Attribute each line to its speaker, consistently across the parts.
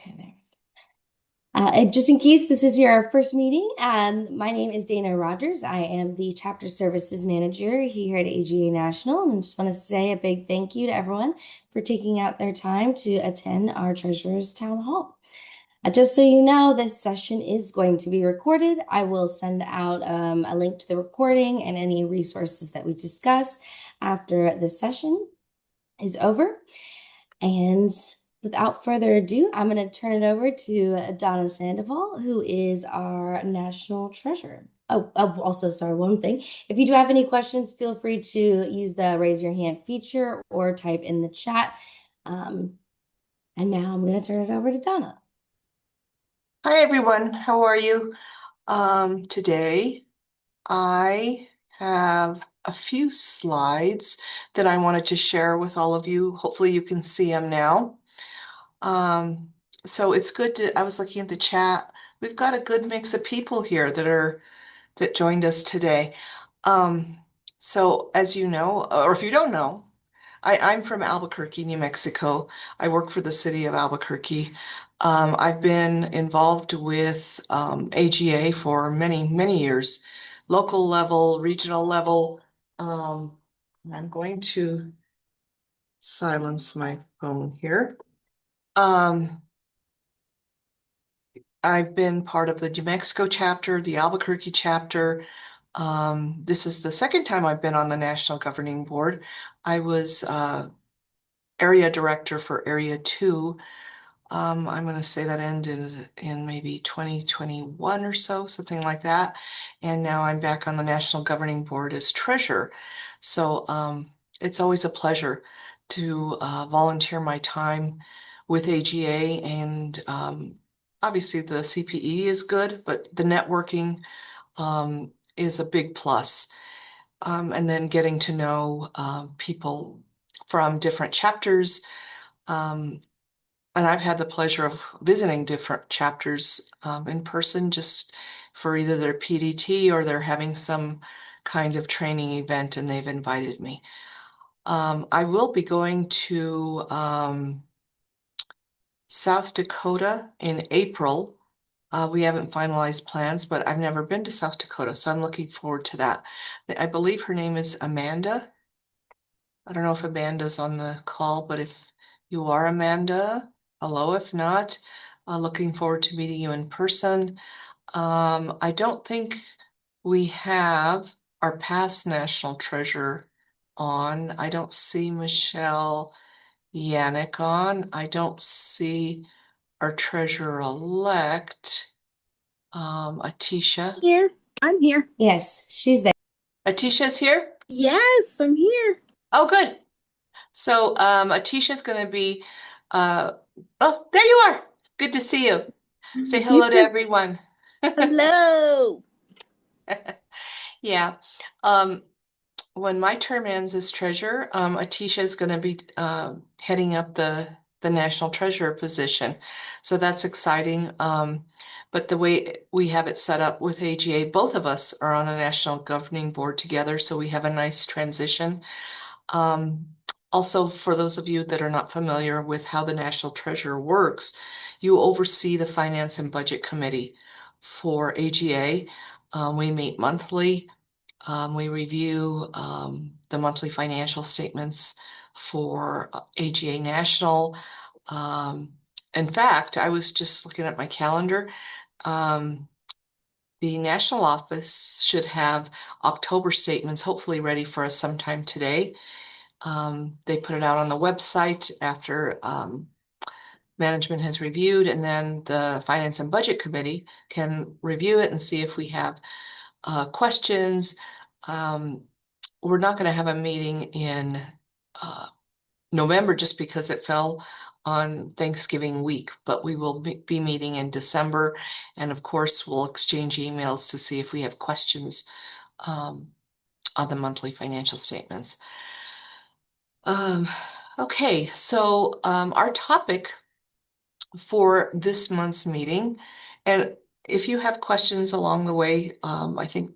Speaker 1: Okay, there. And just in case this is your first meeting, my name is Dana Rogers. I am the Chapter Services Manager here at AGA National, and I just want to say a big thank you to everyone for taking out their time to attend our Treasurer's Town Hall. Just so you know, this session is going to be recorded. I will send out a link to the recording and any resources that we discuss after the session is over. And without further ado, I'm going to turn it over to Donna Sandoval, who is our National Treasurer. Also, sorry, one thing. If you do have any questions, feel free to use the raise your hand feature or type in the chat. And now I'm going to turn it over to Donna.
Speaker 2: Hi everyone, how are you? Today I have a few slides that I wanted to share with all of you. Hopefully you can see them now. So it's good I was looking at the chat. We've got a good mix of people here that joined us today. Um, so as you know, or if you don't know, I'm from Albuquerque, New Mexico. I work for the city of Albuquerque. I've been involved with AGA for many, many years, local level, regional level. I'm going to silence my phone here. Um, I've been part of the New Mexico chapter, the Albuquerque chapter. This is the second time I've been on the National Governing Board. I was area director for Area 2. I'm going to say that ended in maybe 2021 or so, something like that. And now I'm back on the National Governing Board as treasurer. So it's always a pleasure to volunteer my time with AGA. And obviously the CPE is good, but the networking is a big plus. And then getting to know people from different chapters. Um, and I've had the pleasure of visiting different chapters in person just for either their PDT or they're having some kind of training event and they've invited me. I will be going to South Dakota in April. We haven't finalized plans, but I've never been to South Dakota, so I'm looking forward to that. I believe her name is Amanda. I don't know if Amanda's on the call, but if you are Amanda, hello. If not, looking forward to meeting you in person. I don't think we have our past national treasurer on. I don't see Michelle Yannick on. I don't see our treasurer-elect, Atisha.
Speaker 3: Here. I'm here.
Speaker 1: Yes, she's there.
Speaker 2: Atisha's here?
Speaker 3: Yes, I'm here.
Speaker 2: Oh, good. So Atisha's going to be, uh, oh, there you are. Good to see you. Say
Speaker 3: You
Speaker 2: hello to
Speaker 3: too.
Speaker 2: everyone.
Speaker 3: Hello.
Speaker 2: Yeah. Um, when my term ends as treasurer, Atisha is going to be heading up the national treasurer position. So that's exciting. But the way we have it set up with AGA, both of us are on the national governing board together, so we have a nice transition. Um, Also, for those of you that are not familiar with how the National Treasurer works, you oversee the Finance and Budget Committee for AGA. We meet monthly. We review the monthly financial statements for AGA National. Um, in fact, I was just looking at my calendar. Um, the national office should have October statements hopefully ready for us sometime today. They put it out on the website after management has reviewed, and then the Finance and Budget Committee can review it and see if we have questions. We're not going to have a meeting in November just because it fell on Thanksgiving week, but we will be meeting in December. And of course, we'll exchange emails to see if we have questions on the monthly financial statements. Okay, so our topic for this month's meeting, and if you have questions along the way, I think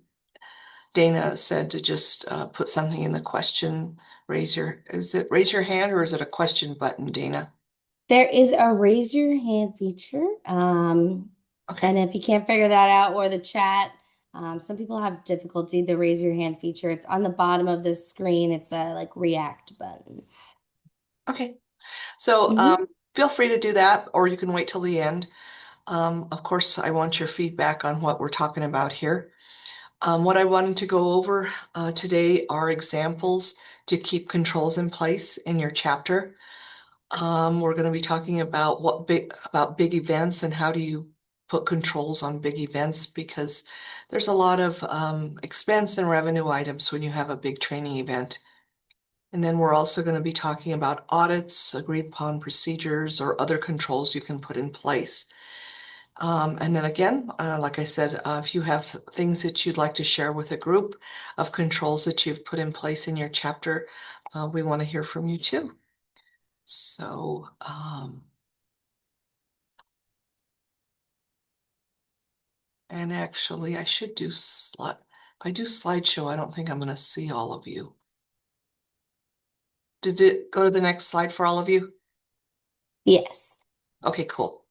Speaker 2: Dana said to just put something in the question, is it raise your hand or is it a question button, Dana?
Speaker 1: There is a raise your hand feature.
Speaker 2: Okay.
Speaker 1: And if you can't figure that out or the chat, some people have difficulty, the raise your hand feature. It's on the bottom of the screen. It's a like react button.
Speaker 2: Okay. So
Speaker 1: Mhm.
Speaker 2: feel free to do that, or you can wait till the end. Of course, I want your feedback on what we're talking about here. What I wanted to go over today are examples to keep controls in place in your chapter. We're going to be talking about about big events and how do you put controls on big events, because there's a lot of expense and revenue items when you have a big training event. And then we're also going to be talking about audits, agreed upon procedures, or other controls you can put in place. And then again, like I said, if you have things that you'd like to share with a group of controls that you've put in place in your chapter, we want to hear from you too. So, and actually, I should do slide. If I do slideshow, I don't think I'm going to see all of you. Did it go to the next slide for all of you?
Speaker 1: Yes.
Speaker 2: Okay, cool.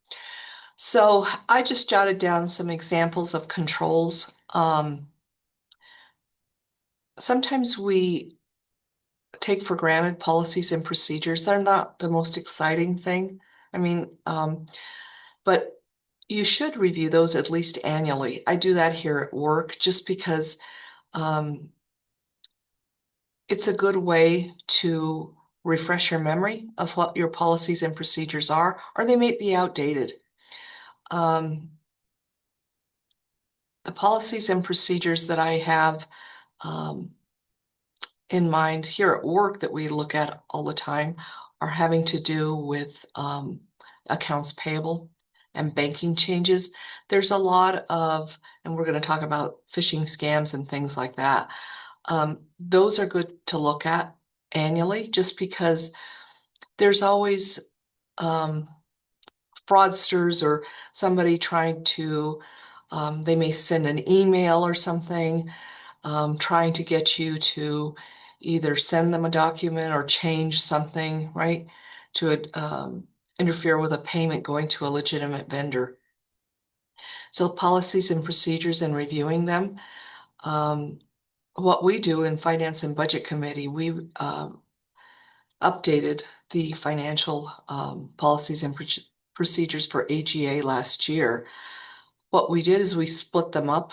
Speaker 2: So I just jotted down some examples of controls. Sometimes we take for granted policies and procedures. They're not the most exciting thing. I mean, but you should review those at least annually. I do that here at work just because um, it's a good way to refresh your memory of what your policies and procedures are, or they may be outdated. Um, the policies and procedures that I have um, in mind here at work that we look at all the time are having to do with accounts payable and banking changes. There's a lot of, and we're going to talk about phishing scams and things like that. Those are good to look at annually just because there's always um, fraudsters or somebody trying to, they may send an email or something trying to get you to either send them a document or change something, right? To interfere with a payment going to a legitimate vendor. So policies and procedures and reviewing them. Um, what we do in Finance and Budget Committee, we updated the financial policies and procedures for AGA last year. What we did is we split them up,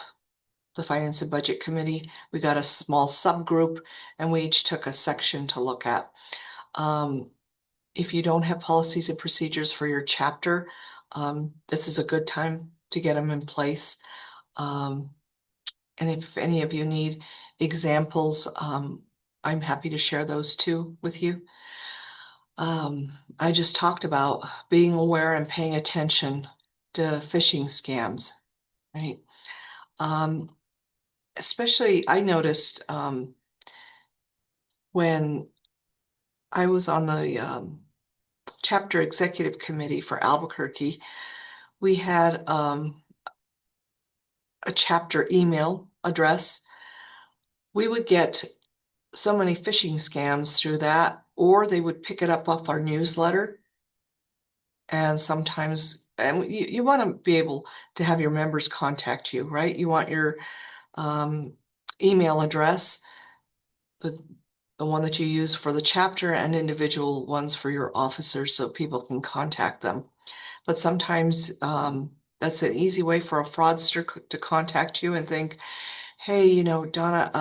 Speaker 2: the Finance and Budget Committee. We got a small subgroup and we each took a section to look at. If you don't have policies and procedures for your chapter, this is a good time to get them in place. And if any of you need examples, I'm happy to share those too with you. I just talked about being aware and paying attention to phishing scams, right? Especially I noticed when I was on the chapter executive committee for Albuquerque, we had a chapter email address. We would get so many phishing scams through that, or they would pick it up off our newsletter. And sometimes, and you want to be able to have your members contact you, right? You want your um, email address, the, the one that you use for the chapter, and individual ones for your officers so people can contact them. But sometimes that's an easy way for a fraudster to contact you and think, hey, Donna,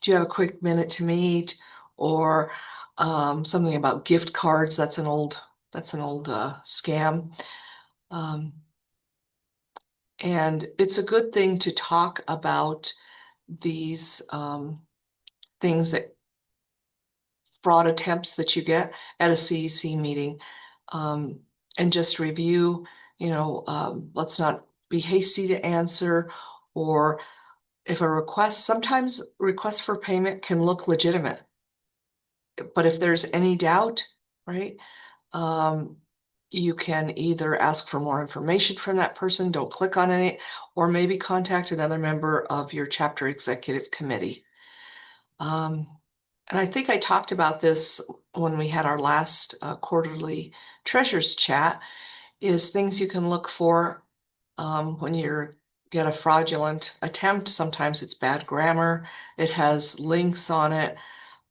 Speaker 2: do you have a quick minute to meet? Or something about gift cards. That's an old scam. Um, and it's a good thing to talk about these things that fraud attempts that you get at a CEC meeting, um, and just review, let's not be hasty to answer, or if sometimes requests for payment can look legitimate, but if there's any doubt, right, um, you can either ask for more information from that person, don't click on it, or maybe contact another member of your chapter executive committee. Um, And I think I talked about this when we had our last quarterly treasures chat, is things you can look for when you're get a fraudulent attempt. Sometimes it's bad grammar. It has links on it,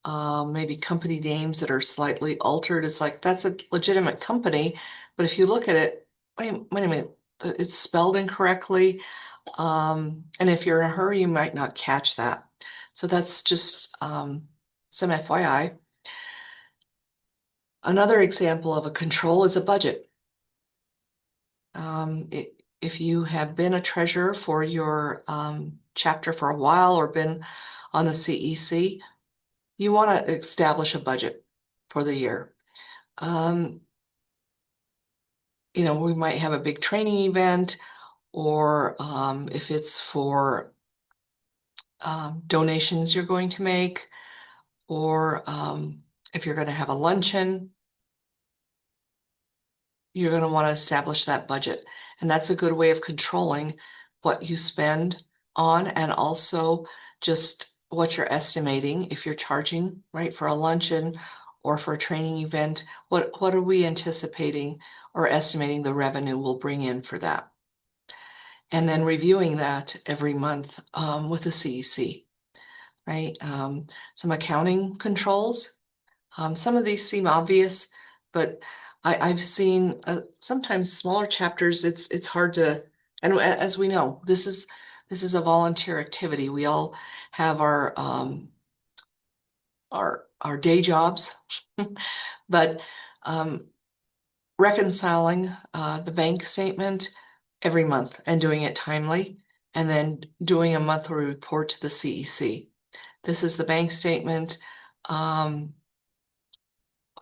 Speaker 2: maybe company names that are slightly altered. It's like, that's a legitimate company, but if you look at it, wait a minute, it's spelled incorrectly. And if you're in a hurry, you might not catch that. So that's just some FYI. Another example of a control is a budget. If you have been a treasurer for your chapter for a while or been on the CEC, you want to establish a budget for the year. We might have a big training event, or if it's for donations you're going to make, or if you're going to have a luncheon, you're going to want to establish that budget. And that's a good way of controlling what you spend on, and also just what you're estimating if you're charging, right, for a luncheon or for a training event. What are we anticipating or estimating the revenue will bring in for that? And then reviewing that every month with the CEC, right? Some accounting controls. Some of these seem obvious, but I've seen sometimes smaller chapters. It's hard to, and as we know, this is a volunteer activity. We all have our day jobs, but reconciling the bank statement every month and doing it timely, and then doing a monthly report to the CEC. This is the bank statement. From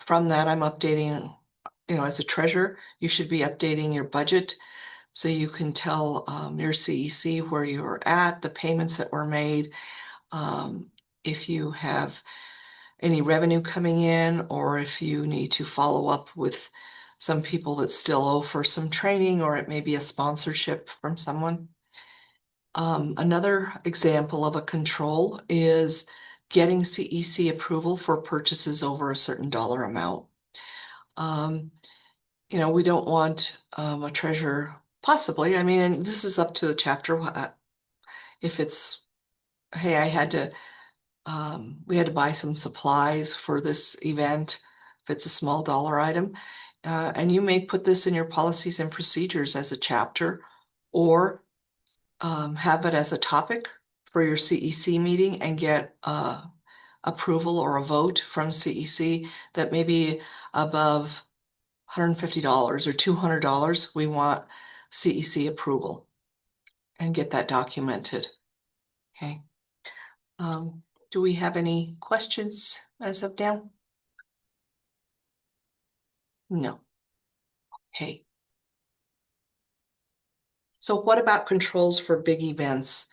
Speaker 2: that, I'm updating, as a treasurer, you should be updating your budget so you can tell your CEC where you're at, the payments that were made, if you have any revenue coming in, or if you need to follow up with some people that still owe for some training, or it may be a sponsorship from someone. Another example of a control is getting CEC approval for purchases over a certain dollar amount. We don't want a treasurer, possibly, I mean, and this is up to the chapter, if it's, hey, we had to buy some supplies for this event, if it's a small dollar item, and you may put this in your policies and procedures as a chapter, or have it as a topic for your CEC meeting and get approval or a vote from CEC that maybe above $150 or $200, we want CEC approval, and get that documented. Okay. Do we have any questions as of now? No. Okay. So what about controls for big events?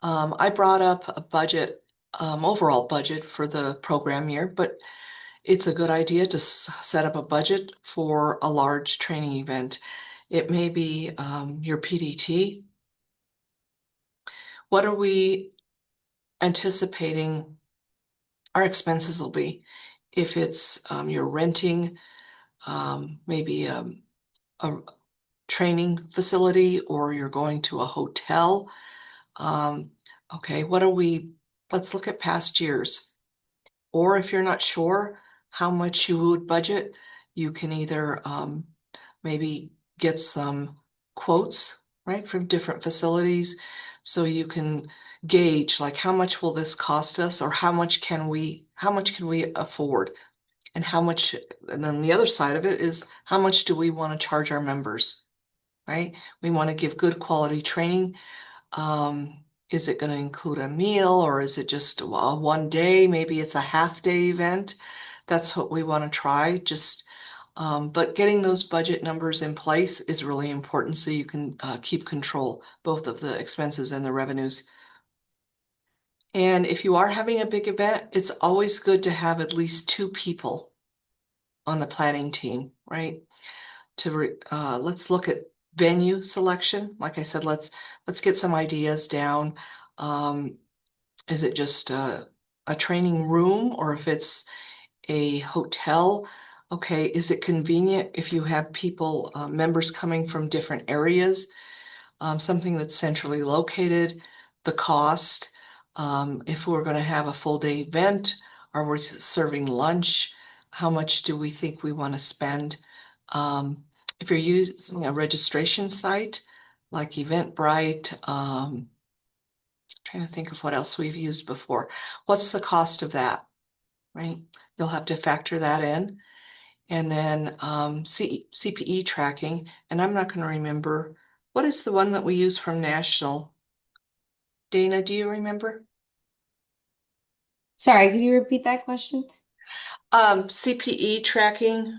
Speaker 2: I brought up a budget, overall budget for the program year, but it's a good idea to set up a budget for a large training event. It may be your PDT. What are we anticipating our expenses will be? If it's you're renting maybe a training facility, or you're going to a hotel. Okay, let's look at past years. Or if you're not sure how much you would budget, you can either maybe get some quotes, right, from different facilities, so you can gauge, like, how much will this cost us, or how much can we afford, and then the other side of it is, how much do we want to charge our members, right? We want to give good quality training. Is it going to include a meal, or is it just one day? Maybe it's a half-day event. That's what we want to try. But getting those budget numbers in place is really important, so you can keep control both of the expenses and the revenues. And if you are having a big event, it's always good to have at least 2 people on the planning team, right? Let's look at venue selection. Like I said, let's get some ideas down. Is it just a a training room or if it's a hotel. Okay, is it convenient if you have people, members coming from different areas? Something that's centrally located, the cost, if we're going to have a full day event, are we serving lunch? How much do we think we want to spend? If you're using a registration site like Eventbrite, trying to think of what else we've used before. What's the cost of that, right? You'll have to factor that in. And then CPE tracking, and I'm not going to remember. What is the one that we use from National? Dana, do you remember?
Speaker 1: Sorry, could you repeat that question?
Speaker 2: CPE tracking,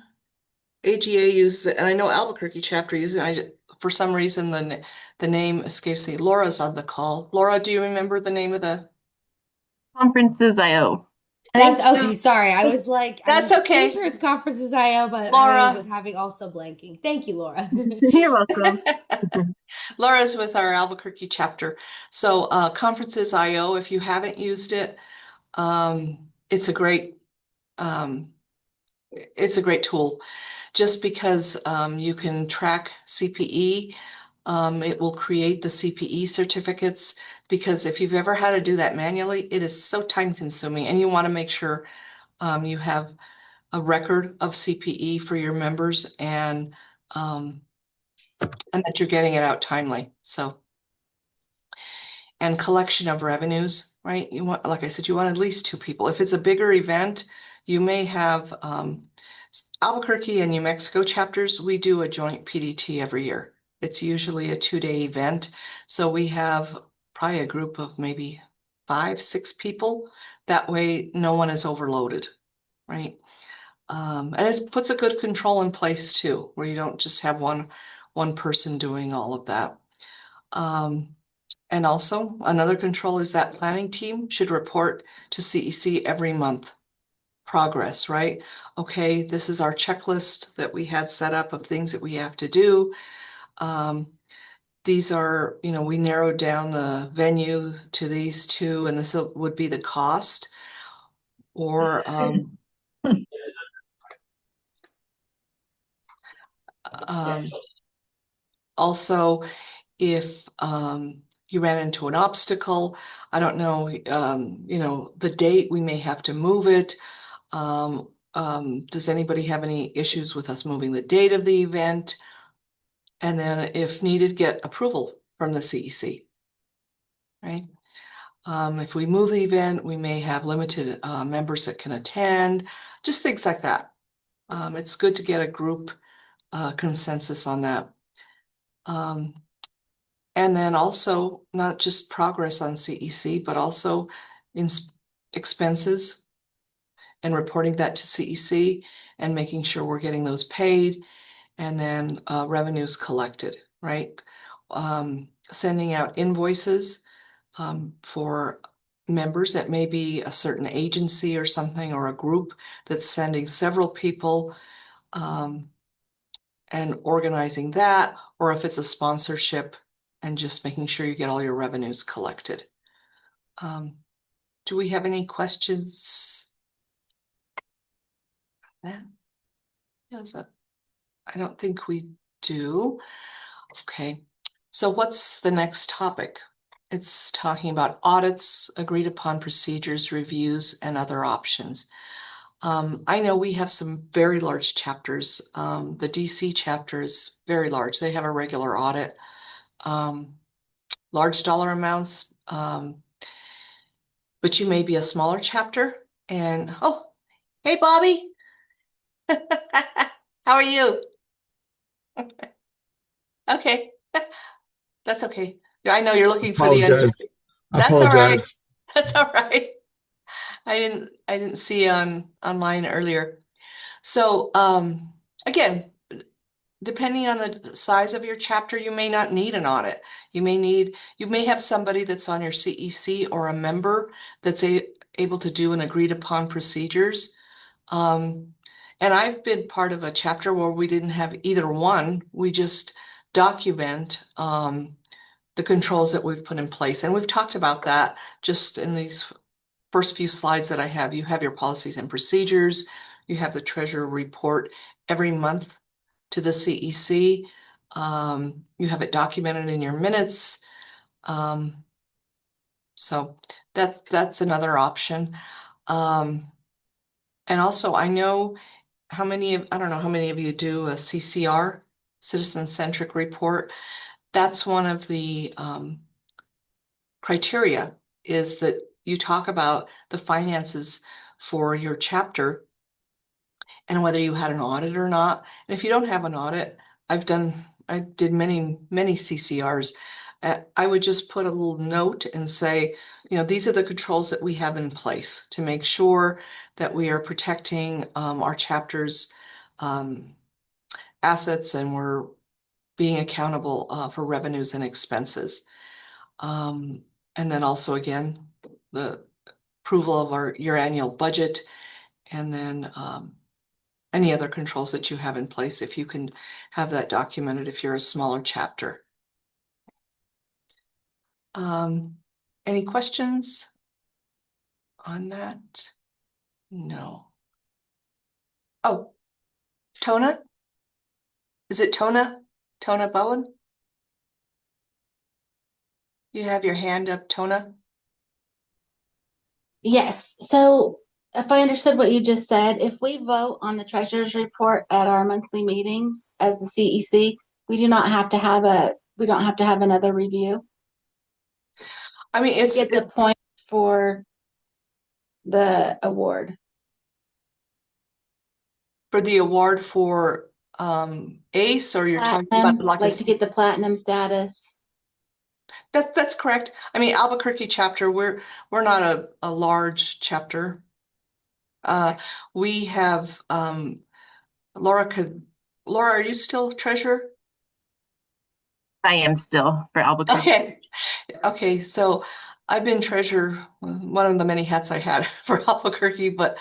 Speaker 2: AGA uses it, and I know Albuquerque chapter uses it. For some reason, the name escapes me. Laura's on the call. Laura, do you remember the name of the?
Speaker 3: Conferences.io.
Speaker 1: That's
Speaker 2: Thank
Speaker 1: okay.
Speaker 2: you.
Speaker 1: Sorry, I was like,
Speaker 2: That's
Speaker 1: I'm pretty
Speaker 2: okay.
Speaker 1: sure it's Conferences.io, but I was
Speaker 2: Laura.
Speaker 1: having also blanking. Thank you, Laura.
Speaker 3: You're welcome.
Speaker 2: Laura's with our Albuquerque chapter. So Conferences.io, if you haven't used it, it's a great um, tool just because you can track CPE. It will create the CPE certificates because if you've ever had to do that manually, it is so time consuming and you want to make sure you have a record of CPE for your members and that you're getting it out timely. So, and collection of revenues, right? You want, like I said, you want at least two people. If it's a bigger event, you may have Albuquerque and New Mexico chapters. We do a joint PDT every year. It's usually a 2-day event. So we have probably a group of maybe 5, 6 people. That way, no one is overloaded, right? And it puts a good control in place too, where you don't just have one person doing all of that. And also another control is that planning team should report to CEC every month progress, right? Okay, this is our checklist that we had set up of things that we have to do. These are, we narrowed down the venue to these two, and this would be the cost. Or also, if you ran into an obstacle, I don't know, the date, we may have to move it. Does anybody have any issues with us moving the date of the event? And then if needed, get approval from the CEC, right? If we move the event, we may have limited members that can attend, just things like that. It's good to get a group consensus on that. And then also not just progress on CEC, but also in expenses and reporting that to CEC and making sure we're getting those paid and then revenues collected, right? Sending out invoices for members that may be a certain agency or something or a group that's sending several people and organizing that, or if it's a sponsorship and just making sure you get all your revenues collected. Do we have any questions? Yes, I don't think we do. Okay, so what's the next topic? It's talking about audits, agreed upon procedures, reviews, and other options. I know we have some very large chapters. The DC chapter is very large. They have a regular audit. Large dollar amounts, but you may be a smaller chapter. And oh, hey, Bobby. How are you? Okay, that's okay. I know you're looking for the end. That's all right. That's all right. I didn't see online earlier. So again, depending on the size of your chapter, you may not need an audit. You may have somebody that's on your CEC or a member that's able to do an agreed upon procedures. And I've been part of a chapter where we didn't have either one. We just document the controls that we've put in place. And we've talked about that just in these first few slides that I have, you have your policies and procedures, you have the treasurer report every month to the CEC. You have it documented in your minutes. So that's another option. And also I know I don't know how many of you do a CCR, citizen-centric report. That's one of the criteria is that you talk about the finances for your chapter and whether you had an audit or not. And if you don't have an audit, I did many CCRs. I would just put a little note and say, these are the controls that we have in place to make sure that we are protecting our chapter's assets and we're being accountable for revenues and expenses. And then also, again, the approval of your annual budget, and then any other controls that you have in place if you can have that documented if you're a smaller chapter. Any questions on that? No. Oh, Tona? Is it Tona? Tona Bowen? You have your hand up, Tona?
Speaker 4: Yes. So if I understood what you just said, if we vote on the treasurer's report at our monthly meetings as the CEC, we don't have to have another review.
Speaker 2: I mean,
Speaker 4: We get the points for the award.
Speaker 2: For the award for ACE, or you're talking about
Speaker 4: like to get the platinum status.
Speaker 2: That's correct. I mean, Albuquerque chapter, we're not a large chapter. We have Laura, are you still treasurer?
Speaker 5: I am still for Albuquerque.
Speaker 2: Okay. So I've been treasurer, one of the many hats I had for Albuquerque, but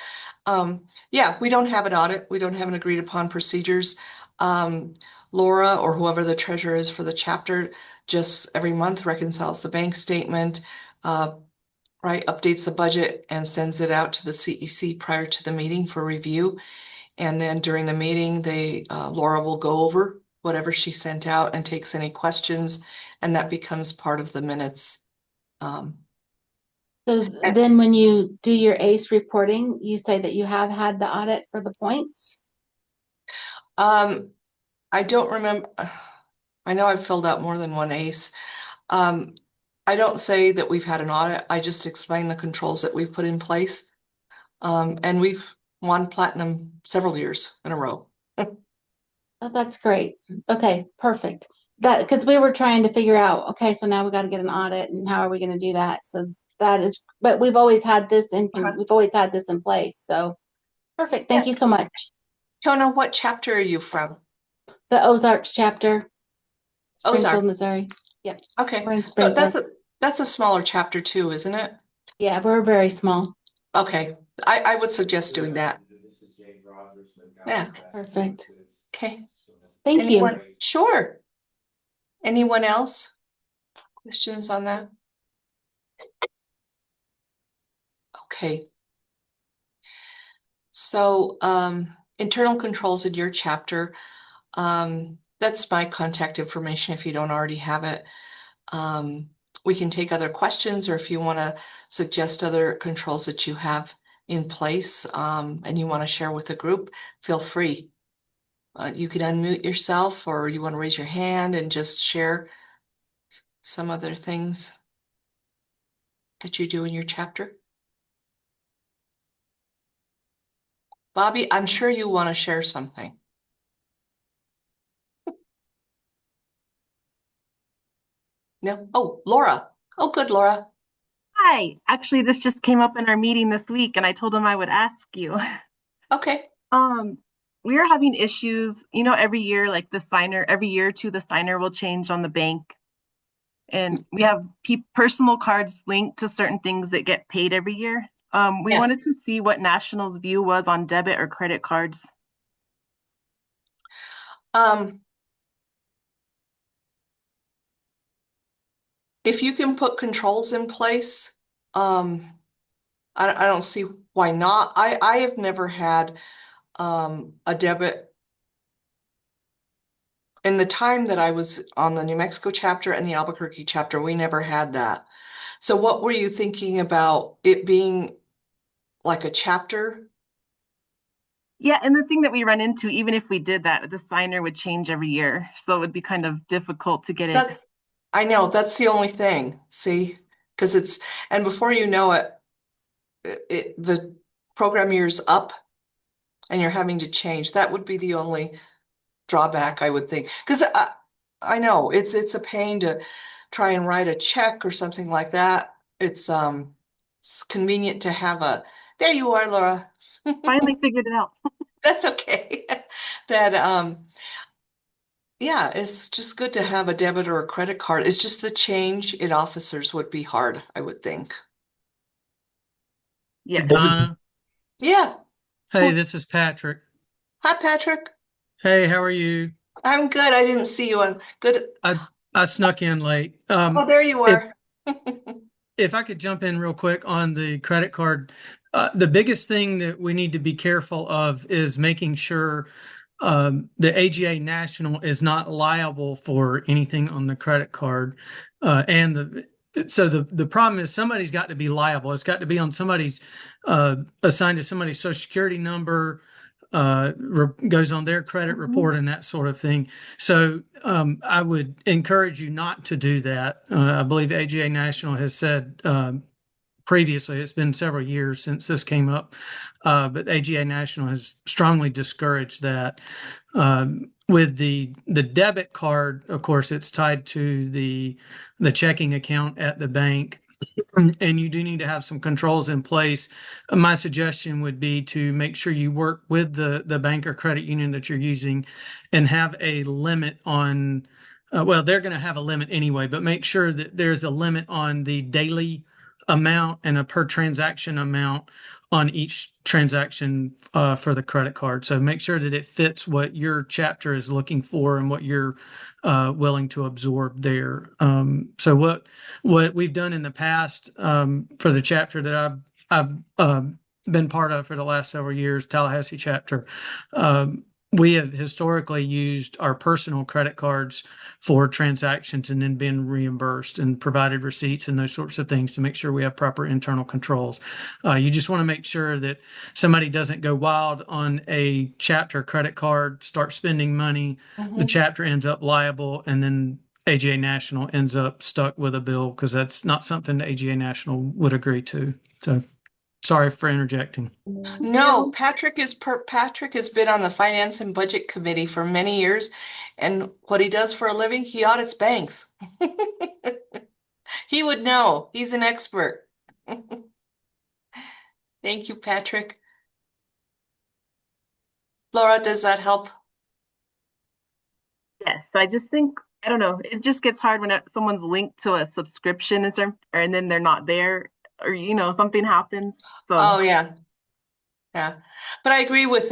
Speaker 2: yeah, we don't have an audit. We don't have an agreed upon procedures. Laura, or whoever the treasurer is for the chapter, just every month reconciles the bank statement, right, updates the budget and sends it out to the CEC prior to the meeting for review. And then during the meeting, Laura will go over whatever she sent out and takes any questions, and that becomes part of the minutes.
Speaker 4: So then when you do your ACE reporting, you say that you have had the audit for the points?
Speaker 2: I don't remember. I know I've filled out more than one ACE. I don't say that we've had an audit. I just explain the controls that we've put in place. And we've won platinum several years in a row.
Speaker 4: Oh, that's great. Okay, perfect. That because we were trying to figure out, okay, so now we got to get an audit and how are we going to do that? So that is, but we've always had this in place. So perfect. Thank you so much.
Speaker 2: Tona, what chapter are you from?
Speaker 4: The Ozarks chapter, Springfield,
Speaker 2: Ozarks.
Speaker 4: Missouri. Yep.
Speaker 2: Okay.
Speaker 4: We're in Springfield.
Speaker 2: That's a smaller chapter too, isn't it?
Speaker 4: Yeah, we're very small.
Speaker 2: Okay. I would suggest doing that. Yeah.
Speaker 4: Perfect.
Speaker 2: Okay.
Speaker 4: Thank you.
Speaker 2: Sure. Anyone else? Questions on that? Okay. So internal controls in your chapter, that's my contact information if you don't already have it. We can take other questions, or if you want to suggest other controls that you have in place and you want to share with the group, feel free. You can unmute yourself, or you want to raise your hand and just share some other things that you do in your chapter. Bobby, I'm sure you want to share something. No? Oh, Laura. Oh, good, Laura.
Speaker 5: Hi. Actually, this just came up in our meeting this week, and I told him I would ask you.
Speaker 2: Okay.
Speaker 5: We are having issues, every year, like every year or two, the signer will change on the bank. And we have personal cards linked to certain things that get paid every year. We wanted to see what National's view was on debit or credit cards.
Speaker 2: If you can put controls in place, I don't see why not. I have never had a debit in the time that I was on the New Mexico chapter and the Albuquerque chapter. We never had that. So what were you thinking about it being like a chapter?
Speaker 5: Yeah, and the thing that we run into, even if we did that, the signer would change every year. So it would be kind of difficult to get it.
Speaker 2: I know, that's the only thing. See, because and before you know it, the program year's up and you're having to change. That would be the only drawback, I would think. Because I know it's a pain to try and write a check or something like that. It's convenient to have there you are, Laura.
Speaker 5: Finally figured it out.
Speaker 2: That's okay. That yeah, it's just good to have a debit or a credit card. It's just the change in officers would be hard, I would think.
Speaker 5: Yes.
Speaker 6: Donna,
Speaker 2: Yeah.
Speaker 6: hey, this is Patrick.
Speaker 2: Hi, Patrick.
Speaker 6: Hey, how are you?
Speaker 2: I'm good. I didn't see you on good.
Speaker 6: I snuck in late.
Speaker 2: Oh, there you are.
Speaker 6: If I could jump in real quick on the credit card, the biggest thing that we need to be careful of is making sure the AGA National is not liable for anything on the credit card. So the problem is somebody's got to be liable. It's got to be on somebody's assigned to somebody's social security number, goes on their credit report and that sort of thing. So I would encourage you not to do that. I believe AGA National has said previously, it's been several years since this came up, but AGA National has strongly discouraged that. With the debit card, of course, it's tied to the checking account at the bank, and you do need to have some controls in place. My suggestion would be to make sure you work with the bank or credit union that you're using and have a limit on, well, they're going to have a limit anyway, but make sure that there's a limit on the daily amount and a per transaction amount on each transaction for the credit card. So make sure that it fits what your chapter is looking for and what you're willing to absorb there. So what we've done in the past for the chapter that I've been part of for the last several years, Tallahassee chapter, we have historically used our personal credit cards for transactions and then been reimbursed and provided receipts and those sorts of things to make sure we have proper internal controls. You just want to make sure that somebody doesn't go wild on a chapter credit card, start spending money, the chapter ends up liable, and then AGA National ends up stuck with a bill, because that's not something that AGA National would agree to. So sorry for interjecting.
Speaker 2: No, Patrick has been on the Finance and Budget Committee for many years, and what he does for a living, he audits banks. He would know. He's an expert. Thank you, Patrick. Laura, does that help?
Speaker 5: Yes, I just think, I don't know, it just gets hard when someone's linked to a subscription and then they're not there, or something happens. So
Speaker 2: Oh yeah. Yeah. But I agree with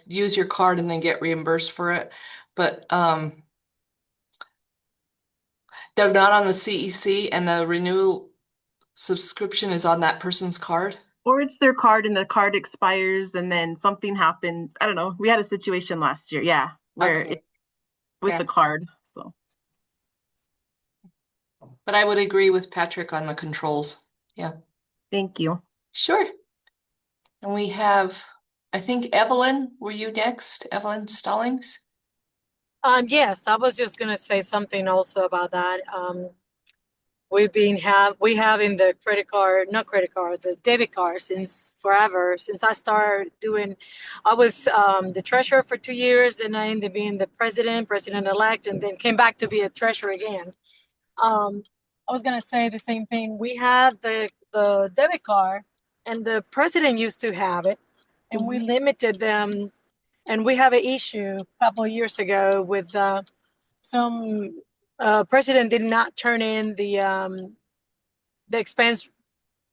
Speaker 2: use your card and then get reimbursed for it. But they're not on the CEC and the renewal subscription is on that person's card.
Speaker 5: or it's their card and the card expires and then something happens. I don't know. We had a situation last year, yeah, where
Speaker 2: Okay.
Speaker 5: with
Speaker 2: Yeah.
Speaker 5: the card. So
Speaker 2: But I would agree with Patrick on the controls. Yeah.
Speaker 5: thank you.
Speaker 2: Sure. And we have, I think, Evelyn, were you next? Evelyn Stallings?
Speaker 7: Yes, I was just gonna say something also about that. We have in the not credit card, the debit card since forever. Since I started I was the treasurer for 2 years, then I ended up being the president-elect, and then came back to be a treasurer again. I was gonna say the same thing. We have the debit card, and the president used to have it, and we limited them. And we have an issue a couple of years ago with some president did not turn in the expense,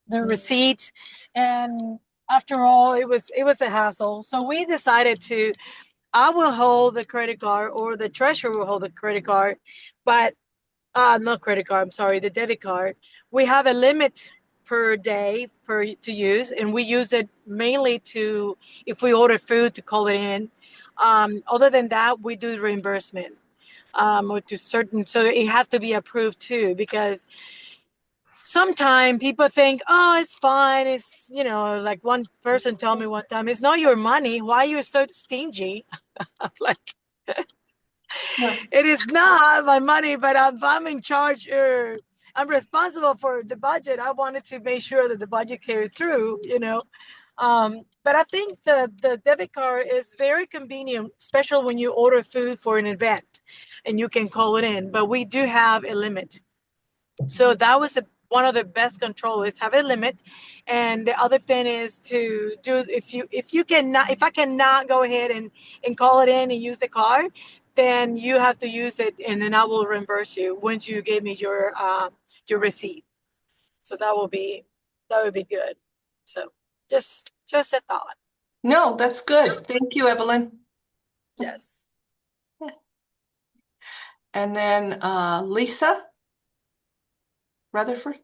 Speaker 7: the receipts, and after all, it was a hassle. So we decided I will hold the credit card, or the treasurer will hold the credit card, but not credit card. I'm sorry, the debit card. We have a limit per day to use, and we use it mainly to if we order food to call it in. Other than that, we do reimbursement or to certain, so it has to be approved too, because sometimes people think, oh, it's fine. It's, like one person told me one time, it's not your money. Why are you so stingy? I'm like,
Speaker 2: Yeah.
Speaker 7: it is not my money, but if I'm in charge, I'm responsible for the budget. I wanted to make sure that the budget carries through, But I think the debit card is very convenient, especially when you order food for an event and you can call it in. But we do have a limit. So that was one of the best controls, have a limit. And the other thing is to do, if I cannot go ahead and call it in and use the card, then you have to use it, and then I will reimburse you once you give me your receipt. So that would be good. So just a thought.
Speaker 2: No, that's good. Thank you, Evelyn.
Speaker 7: Yes.
Speaker 2: And then Lisa Rutherford.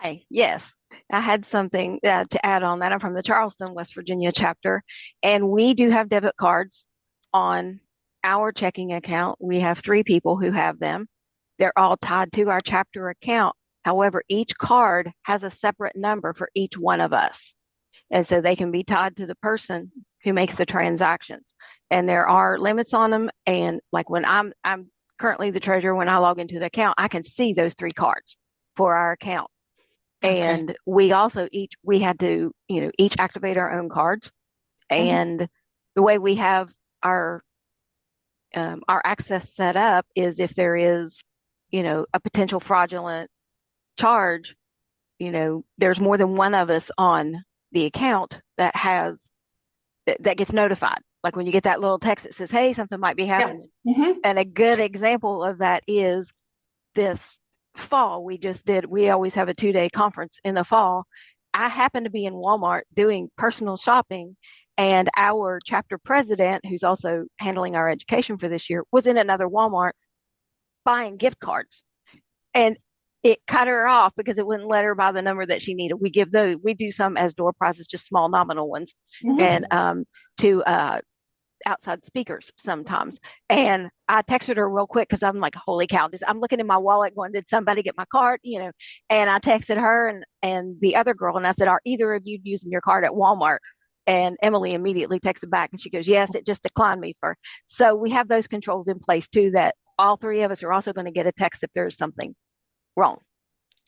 Speaker 8: Hi, yes, I had something to add on that. I'm from the Charleston, West Virginia chapter, and we do have debit cards on our checking account. We have 3 people who have them. They're all tied to our chapter account. However, each card has a separate number for each one of us. And so they can be tied to the person who makes the transactions. And there are limits on them. And like when I'm currently the treasurer, when I log into the account, I can see those 3 cards for our account.
Speaker 2: Okay.
Speaker 8: And we also we had to, each activate our own cards. And the way we have our access set up is if there is, a potential fraudulent charge, there's more than one of us on the account that gets notified. Like when you get that little text that says, hey, something might be happening. And a good example of that is this fall we always have a 2-day conference in the fall. I happened to be in Walmart doing personal shopping, and our chapter president, who's also handling our education for this year, was in another Walmart buying gift cards. And it cut her off because it wouldn't let her buy the number that she needed. We do some as door prizes, just small nominal ones, and to outside speakers sometimes. And I texted her real quick because I'm like, holy cow, I'm looking in my wallet going, did somebody get my card? And I texted her and the other girl, and I said, are either of you using your card at Walmart? And Emily immediately texted back and she goes, yes, it just declined me for. So we have those controls in place too, that all 3 of us are also going to get a text if there's something wrong.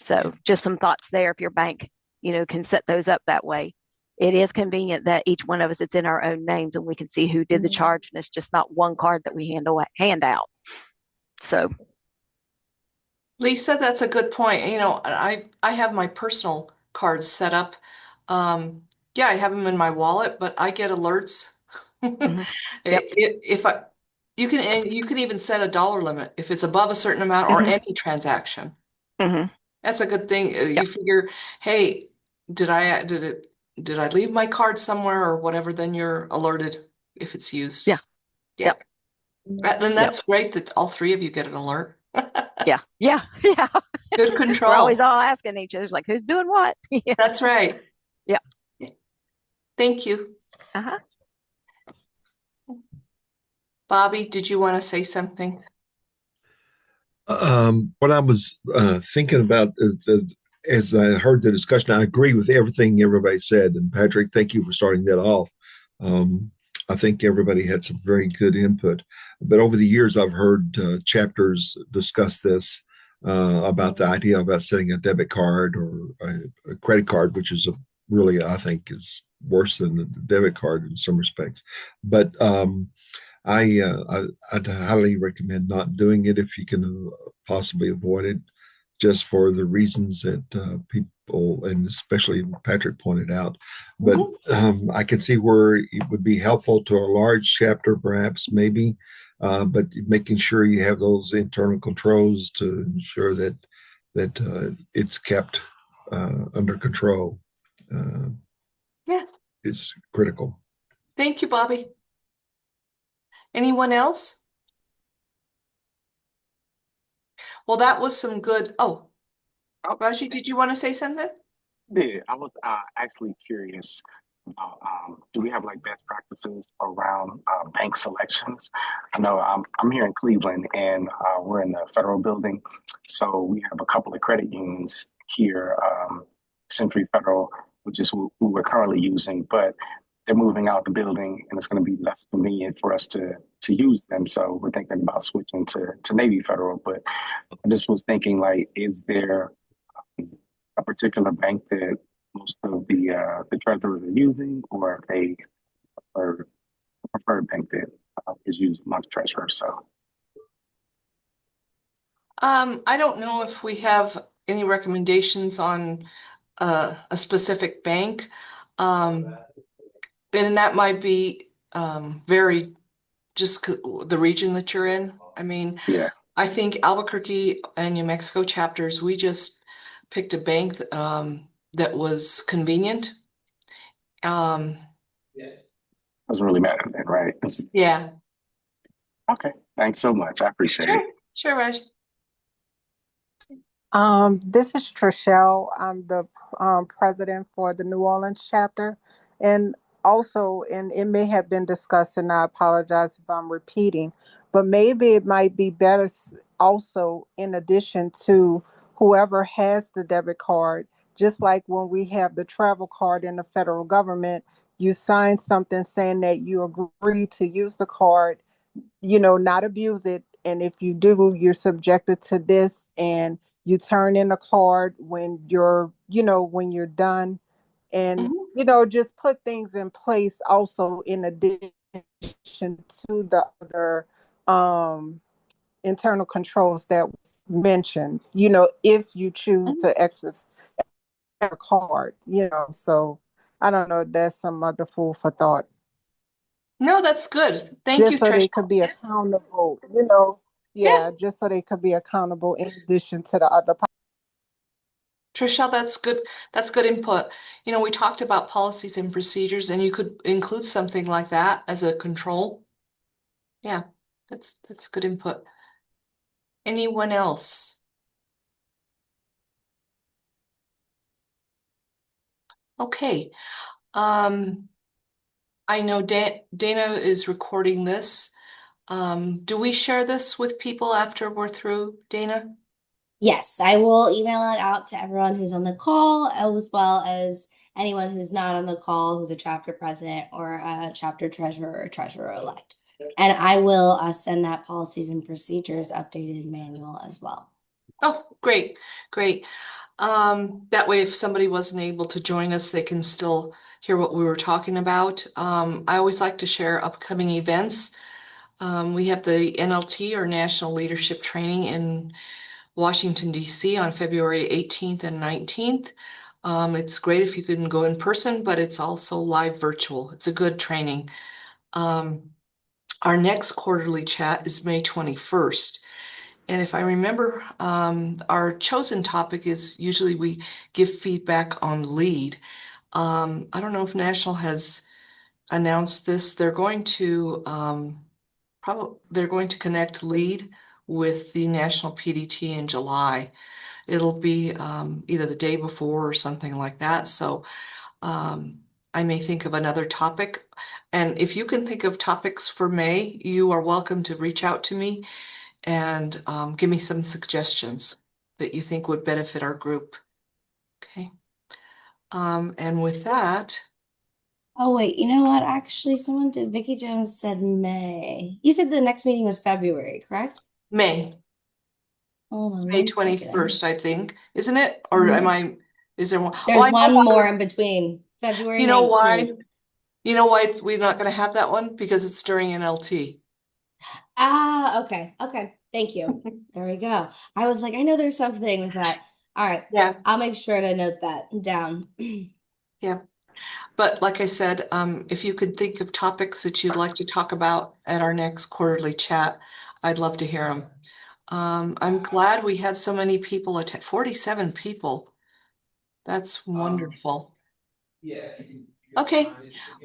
Speaker 8: So just some thoughts there. If your bank, can set those up that way. It is convenient that each one of us, it's in our own names and we can see who did the charge, and it's just not one card that we hand out. So
Speaker 2: Lisa, that's a good point. I have my personal cards set up. Yeah, I have them in my wallet, but I get alerts.
Speaker 8: Yep.
Speaker 2: You can even set a dollar limit if it's above a certain amount or any transaction. That's a good thing. You figure, hey, did I leave my card somewhere or whatever? Then you're alerted if it's used.
Speaker 8: Yeah.
Speaker 2: Yep. And that's great that all 3 of you get an alert.
Speaker 8: Yeah.
Speaker 2: Good control.
Speaker 8: We're always all asking each other, like, who's doing what?
Speaker 2: That's right.
Speaker 8: Yeah.
Speaker 2: Thank you. Bobby, did you want to say something?
Speaker 9: What I was thinking about as I heard the discussion, I agree with everything everybody said. And Patrick, thank you for starting that off. I think everybody had some very good input. But over the years, I've heard chapters discuss this about the idea about setting a debit card or a credit card, which is really, I think, is worse than a debit card in some respects. But I'd highly recommend not doing it if you can possibly avoid it, just for the reasons that people, and especially Patrick pointed out. But I can see where it would be helpful to a large chapter, perhaps, maybe, but making sure you have those internal controls to ensure that it's kept under control. Is critical.
Speaker 2: Thank you, Bobby. Anyone else? Well, that was some good. Oh, Raji, did you want to say something?
Speaker 10: Yeah, I was actually curious about do we have like best practices around bank selections? I know I'm here in Cleveland and we're in the federal building, so we have a couple of credit unions here, Century Federal, which is who we're currently using, but they're moving out the building and it's going to be less convenient for us to use them. So we're thinking about switching to Navy Federal, but I just was thinking like, is there a particular bank that most of the treasurers are using, or if they prefer a preferred bank that is used amongst treasurers. So
Speaker 2: I don't know if we have any recommendations on a specific bank. And that might be very just the region that you're in. I mean,
Speaker 10: yeah,
Speaker 2: I think Albuquerque and New Mexico chapters, we just picked a bank that was convenient.
Speaker 10: doesn't really matter then, right?
Speaker 2: Yeah,
Speaker 10: Okay, thanks so much. I appreciate it.
Speaker 2: sure, Raj.
Speaker 11: This is Trishelle. I'm the president for the New Orleans chapter. And also, and it may have been discussed, and I apologize if I'm repeating, but maybe it might be better also, in addition to whoever has the debit card, just like when we have the travel card in the federal government, you sign something saying that you agree to use the card, not abuse it. And if you do, you're subjected to this, and you turn in a card when you're done, and just put things in place also in addition to the other internal controls that was mentioned, if you choose to exercise a card, so I don't know, that's some other food for thought.
Speaker 2: No, that's good. Thank
Speaker 11: Just
Speaker 2: you,
Speaker 11: so they
Speaker 2: Trish.
Speaker 11: could be accountable,
Speaker 2: Yeah.
Speaker 11: just so they could be accountable in addition to the other.
Speaker 2: Trishelle, that's good. That's good input. We talked about policies and procedures, and you could include something like that as a control. Yeah, that's good input. Anyone else? Okay. I know Dana is recording this. Do we share this with people after we're through, Dana?
Speaker 1: Yes, I will email it out to everyone who's on the call, as well as anyone who's not on the call, who's a chapter president or a chapter treasurer or treasurer elect. And I will send that policies and procedures updated manual as well.
Speaker 2: Oh, great, great. That way, if somebody wasn't able to join us, they can still hear what we were talking about. I always like to share upcoming events. We have the NLT, or National Leadership Training, in Washington, D.C. on February 18th and 19th. It's great if you can go in person, but it's also live virtual. It's a good training. Our next quarterly chat is May 21st. And if I remember, our chosen topic is usually we give feedback on LEAD. I don't know if National has announced this. They're going to connect LEAD with the National PDT in July. It'll be either the day before or something like that. So I may think of another topic. And if you can think of topics for May, you are welcome to reach out to me and give me some suggestions that you think would benefit our group. Okay. And with that.
Speaker 1: Oh, wait, you know what? Actually, someone did. Vicki Jones said May. You said the next meeting was February, correct?
Speaker 2: May.
Speaker 1: Hold on
Speaker 2: May
Speaker 1: one second.
Speaker 2: 21st, I think, isn't it? Or is there one?
Speaker 1: There's one more in between. February 19th.
Speaker 2: You know why we're not going to have that one? Because it's during NLT.
Speaker 1: Okay. Thank you. There we go. I was like, I know there's something with that. All right.
Speaker 2: Yeah.
Speaker 1: I'll make sure to note that down.
Speaker 2: Yeah. But like I said, if you could think of topics that you'd like to talk about at our next quarterly chat, I'd love to hear them. I'm glad we had so many people attend, 47 people. That's wonderful. Okay.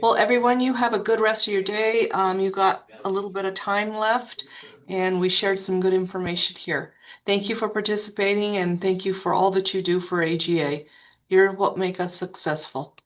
Speaker 2: Well, everyone, you have a good rest of your day. You got a little bit of time left, and we shared some good information here. Thank you for participating, and thank you for all that you do for AGA. You're what make us successful.